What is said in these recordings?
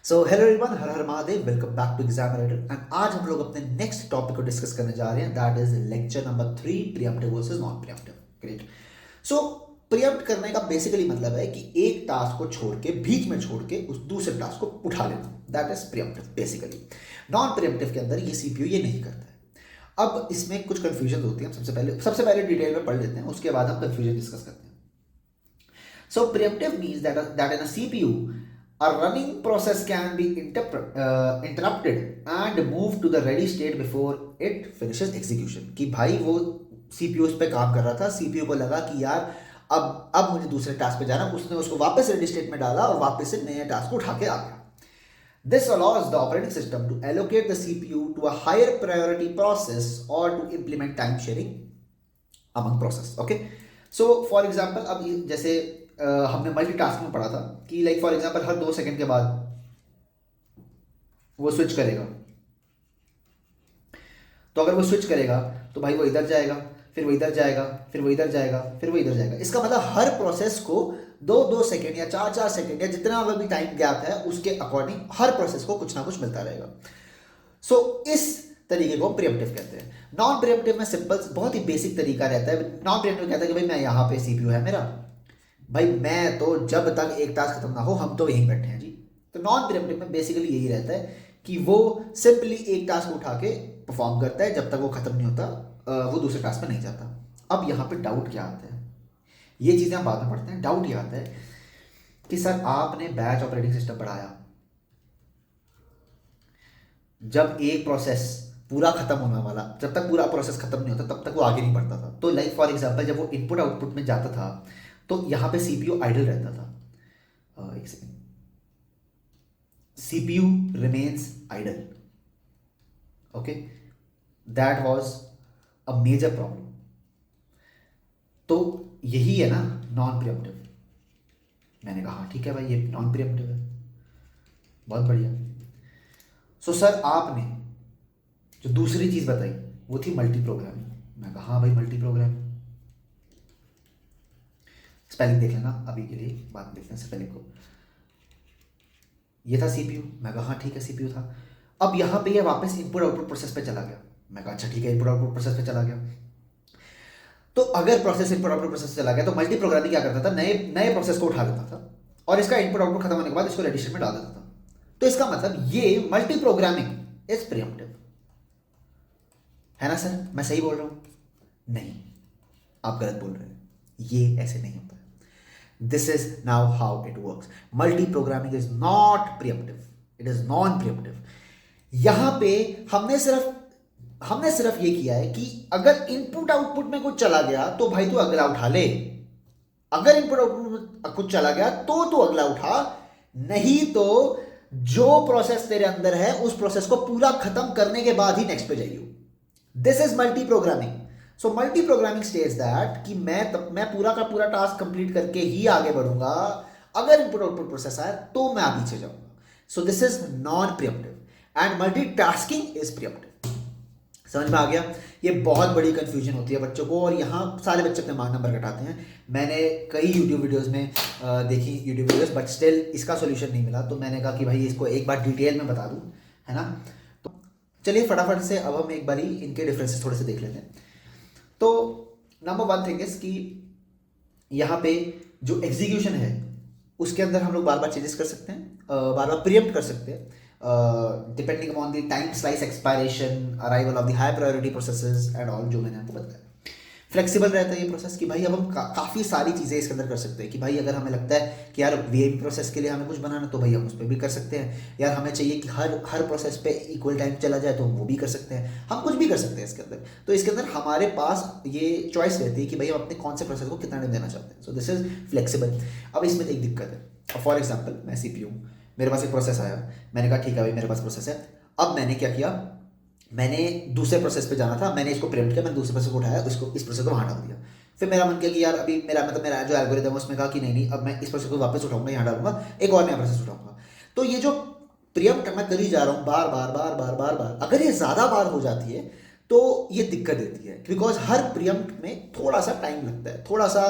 So hello everyone, Har Har Mahadev, welcome back to exam writer. And आज हम लोग अपने नेक्स्ट टॉपिक को डिस्कस करने जा रहे हैं, that is lecture number 3, pre-emptive versus non pre-emptive. Great. So pre-empt करने का बेसिकली मतलब है कि एक टास्क को छोड़ के, बीच में छोड़ के उस दूसरे टास्क को उठा लेना, that is pre-emptive basically. Non pre-emptive के अंदर ये सीपीयू ये नहीं करता है। अब इसमें कुछ कंफ्यूजन होती है, हम सबसे पहले डिटेल में पढ़ लेते हैं, उसके बाद हम कंफ्यूजन डिस्कस करते हैं। So preemptive means that in a CPU, a running process can be interrupted and moved to the ready state before it finishes execution. कि भाई वो CPU उस पे काम कर रहा था, CPU को लगा कि यार अब मुझे दूसरे टास्क पे जाना, उसने उसको वापस रेडी स्टेट में डाला और वापस से नए टास्क को उठा के आ गया. This allows the operating system to allocate the CPU to a higher priority process or to implement time sharing among process. Okay? So for example, अब जैसे हमने मल्टीटास्क में पढ़ा था कि like for example her 2 second के बाद वो स्विच करेगा. तो अगर वो स्विच करेगा तो भाई वो इधर जाएगा, फिर वो इधर जाएगा, फिर वो इधर जाएगा, फिर वो इधर जाएगा. इसका मतलब हर प्रोसेस को 2-2 सेकंड या 4-4 सेकंड या जितना भी टाइम गैप है उसके अकॉर्डिंग हर प्रोसेस को कुछ ना कुछ मिलता रहेगा. सो इस तरीके को प्रीएम्प्टिव कहते हैं. नॉन प्रीएम्प्टिव में सिंपल, बहुत ही बेसिक तरीका रहता है. नॉन प्रीएम्प्टिव कहता है कि भाई मैं यहाँ पे सीपीयू है मेरा, भाई मैं तो जब तक एक टास्क खत्म ना हो हम तो यहीं बैठे हैं जी. तो नॉन प्रीएम्प्टिव में बेसिकली यही रहता है कि वो सिंपली एक टास्क उठा के परफॉर्म करता है, जब तक वो खत्म नहीं होता वो दूसरे टास्क पे नहीं जाता. अब यहाँ पे डाउट क्या आता है, ये चीज़ें हम बाद में पढ़ते हैं. डाउट ये आता है कि सर आपने बैच ऑपरेटिंग सिस्टम पढ़ाया, जब एक प्रोसेस पूरा खत्म होने वाला, जब तक पूरा प्रोसेस खत्म नहीं होता तब तक वो आगे नहीं बढ़ता था. तो लाइक फॉर एग्जांपल जब वो इनपुट आउटपुट में जाता था तो यहां पे सीपीयू आइडल रहता था. एक second, CPU remains idle. Okay, that was a major problem. तो यही है ना नॉन प्रीएम्प्टिव. मैंने कहा ठीक है भाई ये नॉन प्रीएम्प्टिव है, बहुत बढ़िया. सो सर आपने जो दूसरी चीज बताई वो थी मल्टी प्रोग्रामिंग. मैं कहा हाँ भाई मल्टी प्रोग्रामिंग. स्पेलिंग देख लेना अभी के लिए, बाद में देखते हैं स्पेलिंग को. ये था सीपीयू. मैं कहा हाँ ठीक है सीपीयू था. अब यहाँ पे ये वापस इनपुट आउटपुट प्रोसेस पे चला गया. मैं कहा अच्छा ठीक है इनपुट आउटपुट प्रोसेस पे चला गया. तो अगर प्रोसेस इनपुट आउटपुट प्रोसेस चला गया तो मल्टी प्रोग्रामिंग क्या करता था, नए नए प्रोसेस को उठा लेता था और इसका इनपुट आउटपुट खत्म होने के बाद इसको रेडी स्टेट में डाल देता था. तो इसका मतलब ये मल्टी प्रोग्रामिंग इज प्रीएम्प्टिव है ना सर. मैं सही बोल रहा हूं? नहीं, आप गलत बोल रहे हैं. ये ऐसे नहीं होता. This is now how it works. Multi-programming is not preemptive. It is non-preemptive. यहां पे हमने सिर्फ ये किया है कि अगर इनपुट आउटपुट में कुछ चला गया तो भाई तू अगला उठा ले. अगर इनपुट आउटपुट में कुछ चला गया तो तू अगला उठा, नहीं तो जो प्रोसेस तेरे अंदर है उस प्रोसेस को पूरा खत्म करने के बाद ही नेक्स्ट पे जाइए. This is multi programming. So multi programming stage that कि मैं पूरा का पूरा टास्क कंप्लीट करके ही आगे बढ़ूंगा. अगर इनपुट आउटपुट प्रोसेस आए तो मैं पीछे जाऊंगा. So this is non pre-emptive and multitasking is pre-emptive. समझ में आ गया? ये बहुत बड़ी कंफ्यूजन होती है बच्चों को और यहाँ सारे बच्चे अपने मार्क नंबर घटाते हैं. मैंने कई यूट्यूब वीडियोस में देखी यूट्यूब वीडियोस, बट स्टिल इसका सोल्यूशन नहीं मिला. तो मैंने कहा कि भाई इसको एक बार डिटेल में बता दूं, है ना. तो चलिए फटाफट से अब हम एक बार इनके डिफरेंसेस थोड़े से देख लेते हैं. तो नंबर 1 थिंग इज कि यहाँ पे जो एग्जीक्यूशन है उसके अंदर हम लोग बार बार चेंजेस कर सकते हैं, बार बार प्रीएम्प्ट कर सकते हैं, depending upon the time slice expiration, arrival of the high priority processes and all, जो मैंने आपको बताया. फ्लेक्सिबल रहता है ये प्रोसेस कि भाई अब हम काफ़ी सारी चीज़ें इसके अंदर कर सकते हैं. कि भाई अगर हमें लगता है कि यार वीएम प्रोसेस के लिए हमें कुछ बनाना तो भाई हम उस पर भी कर सकते हैं. यार हमें चाहिए कि हर प्रोसेस पे इक्वल टाइम चला जाए तो हम वो भी कर सकते हैं. हम कुछ भी कर सकते हैं इसके अंदर. तो इसके अंदर हमारे पास ये चॉइस रहती है कि भाई हम अपने कौन से प्रोसेस को कितना टाइम देना चाहते हैं. So this is flexible. अब इसमें एक दिक्कत है. फॉर एग्जाम्पल मैं सीपीयू, मेरे पास एक प्रोसेस आया, मैंने कहा ठीक है भाई मेरे पास प्रोसेस है. अब मैंने क्या किया, मैंने दूसरे प्रोसेस पे जाना था, मैंने इसको प्रीएम्प्ट किया, मैंने दूसरे प्रोसेस को उठाया, इसको इस प्रोसेस को वहाँ डाल दिया. फिर मेरा मन किया कि यार अभी मेरा जो एल्गोरिथम है उसमें कहा कि नहीं अब मैं इस प्रोसेस को वापस उठाऊंगा, यहाँ डालूंगा, एक और नया प्रोसेस उठाऊंगा. तो ये जो प्रीएम्प्ट मैं कर ही जा रहा हूँ बार बार, अगर ये ज़्यादा बार हो जाती है तो ये दिक्कत देती है. बिकॉज हर प्रीएम्प्ट में थोड़ा सा टाइम लगता है, थोड़ा सा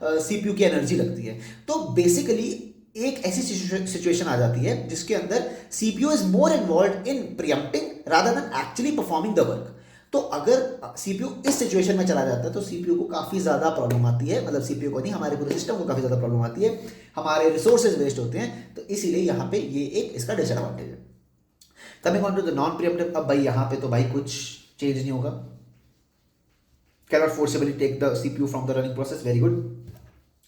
सीपीयू की एनर्जी लगती है. तो बेसिकली एक ऐसी सिचुएशन आ जाती है जिसके अंदर CPU is more involved in preempting rather than actually performing the work. तो अगर सीपीयू इस सिचुएशन में चला जाता है तो सीपीयू को काफ़ी ज़्यादा प्रॉब्लम आती है, मतलब सीपीयू को नहीं, हमारे पूरे सिस्टम को काफ़ी ज़्यादा प्रॉब्लम आती है, हमारे रिसोर्सेज वेस्ट होते हैं। तो इसीलिए यहाँ पे ये एक इसका डिसएडवांटेज है। Coming on to the non preemptive, अब भाई यहाँ पे तो भाई कुछ चेंज नहीं होगा। Cannot forcibly take the CPU from the running process, very good.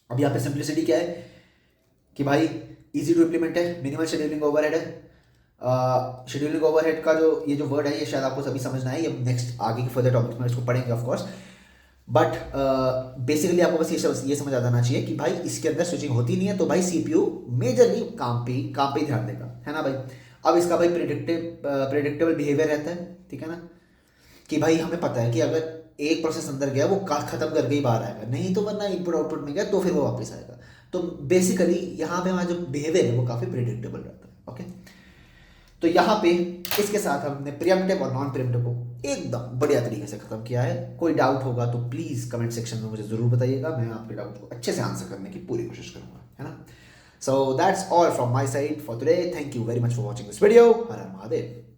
अब यहाँ पे सिंप्लिसिटी क्या है कि भाई इजी टू इम्प्लीमेंट है, मिनिमल शेड्यूलिंग ओवरहेड है। शेड्यूलिंग ओवरहेड का जो ये जो वर्ड है ये शायद आपको सभी समझना है, ये नेक्स्ट आगे के फर्दर टॉपिक्स में इसको पढ़ेंगे ऑफ कोर्स। बट बेसिकली आपको बस ये समझ आ जाना चाहिए कि भाई इसके अंदर स्विचिंग होती नहीं है, तो भाई सीपीयू मेजरली काम पे ही ध्यान देगा, है ना भाई। अब इसका भाई प्रिडिक्टेबल बिहेवियर रहता है, ठीक है ना, कि भाई हमें पता है कि अगर एक प्रोसेस अंदर गया वो खत्म करके ही बाहर आएगा, नहीं तो वरना इनपुट आउटपुट में गया तो फिर वो वापस आएगा। तो बेसिकली यहाँ पे हमारा जो बिहेवियर है वो काफ़ी प्रिडिक्टेबल रहता है। ओके, तो यहाँ पे इसके साथ हमने प्रियम्प्टिव और नॉन प्रियम्प्टिव को एकदम बढ़िया तरीके से खत्म किया है। कोई डाउट होगा तो प्लीज़ कमेंट सेक्शन में मुझे ज़रूर बताइएगा, मैं आपके डाउट को अच्छे से आंसर करने की पूरी कोशिश करूँगा, है ना। So that's all from my side for today. Thank you very much for watching this video. Her Har Mahadev.